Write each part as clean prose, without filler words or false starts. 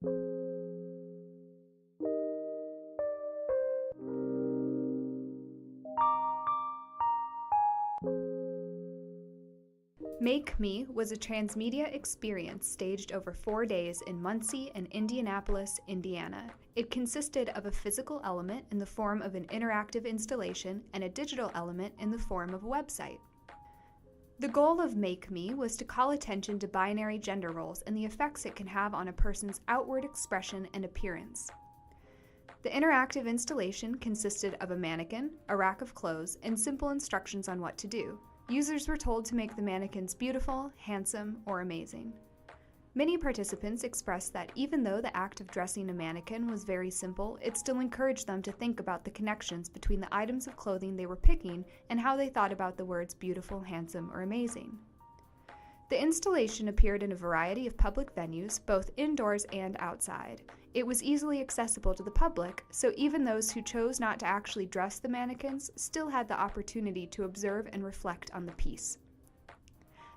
Make Me was a transmedia experience staged over 4 days in Muncie and Indianapolis, Indiana. It consisted of a physical element in the form of an interactive installation and a digital element in the form of a website. The goal of Make Me was to call attention to binary gender roles and the effects it can have on a person's outward expression and appearance. The interactive installation consisted of a mannequin, a rack of clothes, and simple instructions on what to do. Users were told to make the mannequins beautiful, handsome, or amazing. Many participants expressed that even though the act of dressing a mannequin was very simple, it still encouraged them to think about the connections between the items of clothing they were picking and how they thought about the words beautiful, handsome, or amazing. The installation appeared in a variety of public venues, both indoors and outside. It was easily accessible to the public, so even those who chose not to actually dress the mannequins still had the opportunity to observe and reflect on the piece.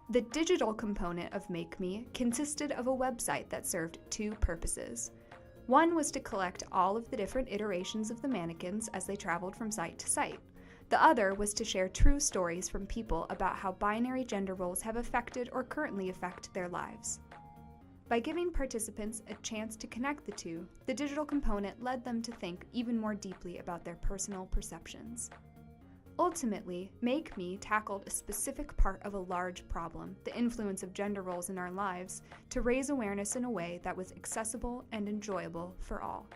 The digital component of Make Me consisted of a website that served two purposes. One was to collect all of the different iterations of the mannequins as they traveled from site to site. The other was to share true stories from people about how binary gender roles have affected or currently affect their lives. By giving participants a chance to connect the two, the digital component led them to think even more deeply about their personal perceptions. Ultimately, Make Me tackled a specific part of a large problem, the influence of gender roles in our lives, to raise awareness in a way that was accessible and enjoyable for all.